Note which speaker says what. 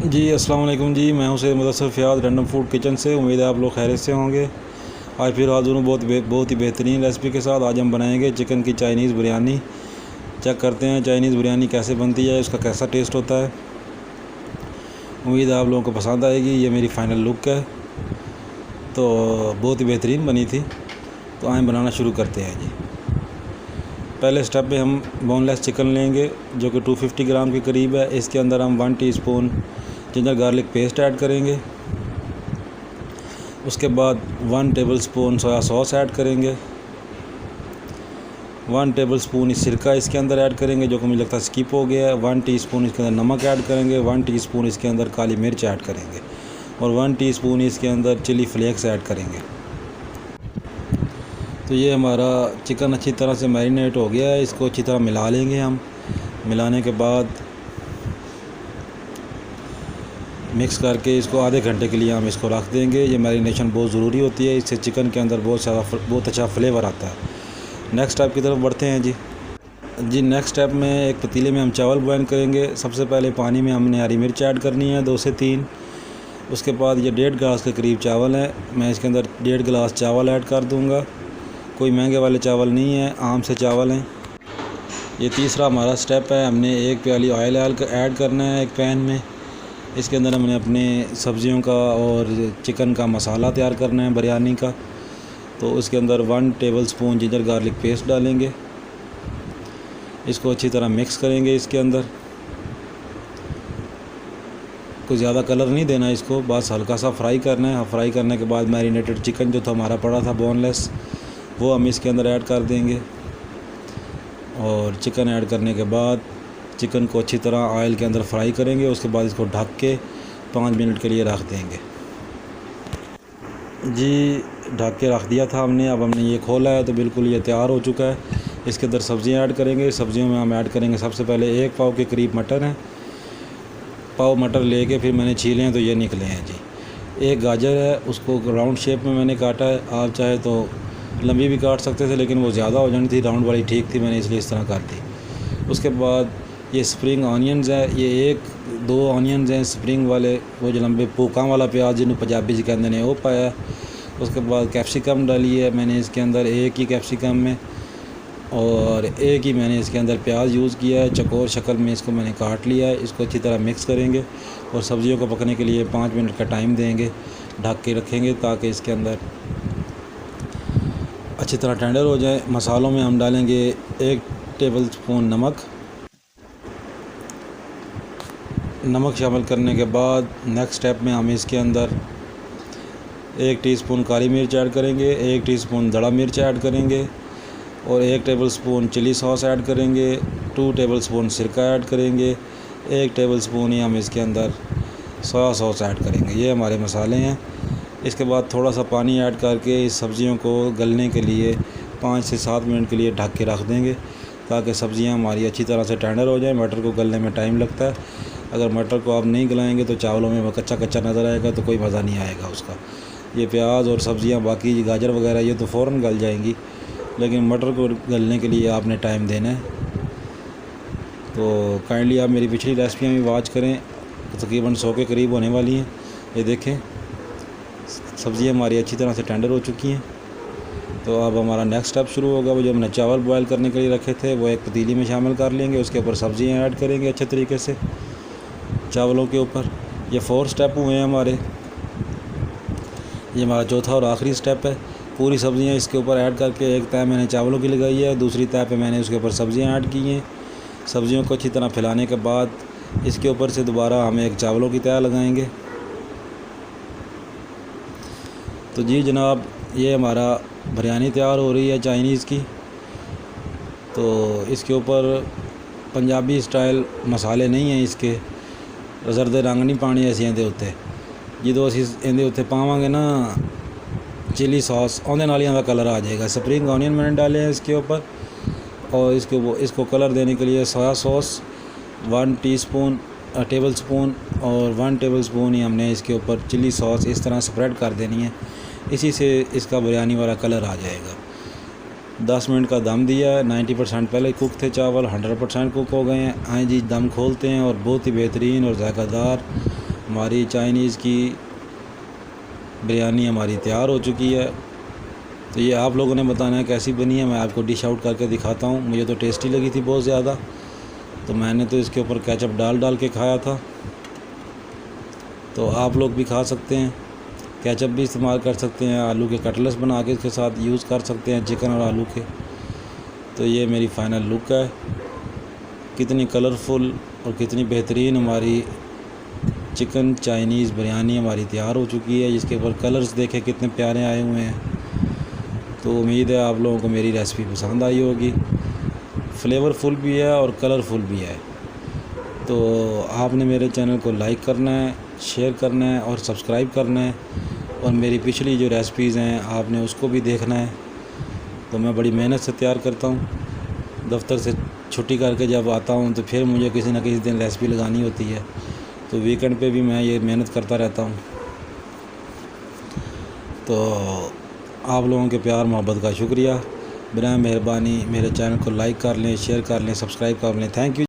Speaker 1: जी अस्सलाम वालेकुम जी, मैं हूं Syed Mudassir Fayyaz random food kitchen से। उम्मीद है आप लोग खैरियत से होंगे। आज फिर हाज़िर हूँ बहुत ही बेहतरीन रेसिपी के साथ। आज हम बनाएंगे चिकन की चाइनीज़ बिरयानी। चेक करते हैं चाइनीज़ बिरयानी कैसे बनती है, उसका कैसा टेस्ट होता है। उम्मीद है आप लोगों को पसंद आएगी। ये मेरी फ़ाइनल लुक है, तो बहुत ही बेहतरीन बनी थी। तो आए बनाना शुरू करते हैं जी। पहले स्टेप में हम बोनलेस चिकन लेंगे जो कि 250 ग्राम के करीब है। इसके अंदर हम 1 teaspoon ginger garlic paste add करेंगे। उसके बाद 1 टेबलस्पून सोया सॉस ऐड करेंगे। 1 टेबलस्पून सिरका इसके अंदर ऐड करेंगे, जो कि मुझे लगता है स्किप हो गया है। 1 टीस्पून इसके अंदर नमक ऐड करेंगे। 1 टीस्पून इसके अंदर काली मिर्च ऐड करेंगे और 1 टीस्पून इसके अंदर चिली फ्लेक्स ऐड करेंगे। तो ये हमारा चिकन अच्छी तरह से मैरिनेट हो गया है। इसको अच्छी तरह मिला लेंगे हम। मिलाने के बाद मिक्स करके इसको आधे घंटे के लिए हम इसको रख देंगे। ये मैरिनेशन बहुत ज़रूरी होती है, इससे चिकन के अंदर बहुत अच्छा फ्लेवर आता है। नेक्स्ट स्टेप की तरफ बढ़ते हैं जी। नेक्स्ट स्टेप में एक पतीले में हम चावल बॉयल करेंगे। सबसे पहले पानी में हमने हरी मिर्च ऐड करनी है 2 से 3। उसके बाद ये 1.5 गिलास के करीब चावल है, मैं इसके अंदर 1.5 गिलास चावल ऐड कर दूँगा। कोई महंगे वाले चावल नहीं है, आम से चावल हैं। ये तीसरा हमारा स्टेप है, हमने 1 प्याली ऑयल ऐड करना है एक पैन में। इसके अंदर हमने अपने सब्ज़ियों का और चिकन का मसाला तैयार करना है बिरयानी का। तो उसके अंदर 1 टेबलस्पून जिंजर गार्लिक पेस्ट डालेंगे। इसको अच्छी तरह मिक्स करेंगे। इसके अंदर कोई ज़्यादा कलर नहीं देना इसको, बस हल्का सा फ्राई करना है। फ्राई करने के बाद मैरिनेटेड चिकन जो था हमारा पड़ा था बोनलेस, वो हम इसके अंदर ऐड कर देंगे। और चिकन ऐड करने के बाद चिकन को अच्छी तरह ऑयल के अंदर फ्राई करेंगे। उसके बाद इसको ढक के 5 मिनट के लिए रख देंगे जी। ढक के रख दिया था हमने, अब हमने ये खोला है तो बिल्कुल ये तैयार हो चुका है। इसके अंदर सब्ज़ियाँ ऐड करेंगे। सब्ज़ियों में हम ऐड करेंगे सबसे पहले 1 पाव के करीब मटर है। पाव मटर लेके फिर मैंने छीले हैं तो ये निकले हैं जी। 1 गाजर है, उसको राउंड शेप में मैंने काटा है। आप चाहे तो लंबी भी काट सकते थे, लेकिन वो ज़्यादा हो जानी थी, राउंड वाली ठीक थी, मैंने इसलिए इस तरह काट दी। उसके बाद ये स्प्रिंग ऑनियंस है, ये 1-2 ऑनियंस हैं स्प्रिंग वाले, वो जो लंबे पोका वाला प्याज जिन्होंने पंजाबी जी कहते हैं वो पाया। उसके बाद कैप्सिकम डाली है मैंने इसके अंदर, 1 ही कैप्सिकम में, और 1 ही मैंने इसके अंदर प्याज यूज़ किया है। चकोर शक्ल में इसको मैंने काट लिया है। इसको अच्छी तरह मिक्स करेंगे और सब्ज़ियों को पकने के लिए 5 मिनट का टाइम देंगे, ढक के रखेंगे ताकि इसके अंदर अच्छी तरह टेंडर हो जाए। मसालों में हम डालेंगे 1 टेबलस्पून नमक शामिल करने के बाद नेक्स्ट स्टेप में हम इसके अंदर 1 टीस्पून काली मिर्च ऐड करेंगे, 1 टीस्पून दड़ा मिर्च ऐड करेंगे और 1 टेबलस्पून चिली सॉस ऐड करेंगे। 2 टेबलस्पून सिरका ऐड करेंगे। 1 टेबलस्पून ही हम इसके अंदर सोया सॉस ऐड करेंगे। ये हमारे मसाले हैं। इसके बाद थोड़ा सा पानी ऐड करके इस सब्ज़ियों को गलने के लिए 5 से 7 मिनट के लिए ढक के रख देंगे ताकि सब्ज़ियां हमारी अच्छी तरह से टेंडर हो जाए। मटर को गलने में टाइम लगता है, अगर मटर को आप नहीं गलाएंगे तो चावलों में वो कच्चा कच्चा नज़र आएगा, तो कोई मज़ा नहीं आएगा उसका। ये प्याज और सब्ज़ियां बाकी गाजर वगैरह ये तो फ़ौरन गल जाएंगी, लेकिन मटर को गलने के लिए आपने टाइम देना है। तो काइंडली आप मेरी पिछली रेसिपियाँ भी वॉच करें, तकरीबन 100 के करीब होने वाली हैं। ये देखें सब्ज़ियाँ हमारी अच्छी तरह से टेंडर हो चुकी हैं। तो अब हमारा नेक्स्ट स्टेप शुरू होगा। वो जो हमने चावल बॉयल करने के लिए रखे थे वो एक पतीली में शामिल कर लेंगे। उसके ऊपर सब्ज़ियाँ ऐड करेंगे अच्छे तरीके से चावलों के ऊपर। ये 4 स्टेप हुए हैं हमारे। ये हमारा चौथा और आखिरी स्टेप है। पूरी सब्ज़ियाँ इसके ऊपर ऐड करके एक तय मैंने चावलों की लगाई है, दूसरी तय पे मैंने उसके ऊपर सब्ज़ियाँ ऐड की हैं। सब्ज़ियों को अच्छी तरह फैलाने के बाद इसके ऊपर से दोबारा हम एक चावलों की तय लगाएंगे। तो जी जनाब, ये हमारा बिरयानी तैयार हो रही है चाइनीज़ की। तो इसके ऊपर पंजाबी स्टाइल मसाले नहीं हैं, इसके जरद रंग नहीं पानी असीं इहदे उत्ते, जो असीं इहदे उत्ते पावांगे ना चिली सॉस, उहदे नाल ही इहदा कलर आ जाएगा। स्प्रिंग ऑनियन मैंने डाले हैं इसके ऊपर, और इसको कलर देने के लिए सोया सॉस 1 टेबलस्पून और 1 टेबलस्पून ही हमने इसके ऊपर चिली सॉस इस तरह स्प्रेड कर देनी है। इसी से इसका बिरयानी वाला कलर आ जाएगा। 10 मिनट का दम दिया है। 90% पहले कुक थे चावल, 100% कुक हो गए हैं। आए जी दम खोलते हैं और बहुत ही बेहतरीन और ज़ायकादार हमारी चाइनीज़ की बिरयानी हमारी तैयार हो चुकी है। तो ये आप लोगों ने बताना है कैसी बनी है। मैं आपको डिश आउट करके दिखाता हूँ। मुझे तो टेस्टी लगी थी बहुत ज़्यादा, तो मैंने तो इसके ऊपर केचप डाल के खाया था। तो आप लोग भी खा सकते हैं, केचप भी इस्तेमाल कर सकते हैं, आलू के कटलेट्स बना के इसके साथ यूज़ कर सकते हैं, चिकन और आलू के। तो ये मेरी फ़ाइनल लुक है। कितनी कलरफुल और कितनी बेहतरीन हमारी चिकन चाइनीज़ बिरयानी हमारी तैयार हो चुकी है। इसके ऊपर कलर्स देखें कितने प्यारे आए हुए हैं। तो उम्मीद है आप लोगों को मेरी रेसिपी पसंद आई होगी। फ्लेवरफुल भी है और कलरफुल भी है। तो आपने मेरे चैनल को लाइक करना है, शेयर करना है और सब्सक्राइब करना है। और मेरी पिछली जो रेसिपीज़ हैं आपने उसको भी देखना है। तो मैं बड़ी मेहनत से तैयार करता हूँ। दफ्तर से छुट्टी करके जब आता हूँ तो फिर मुझे किसी न किसी दिन रेसिपी लगानी होती है। तो वीकेंड पे भी मैं ये मेहनत करता रहता हूँ। तो आप लोगों के प्यार मोहब्बत का शुक्रिया। बिना मेहरबानी मेरे चैनल को लाइक कर लें, शेयर कर लें, सब्सक्राइब कर लें। Thank you.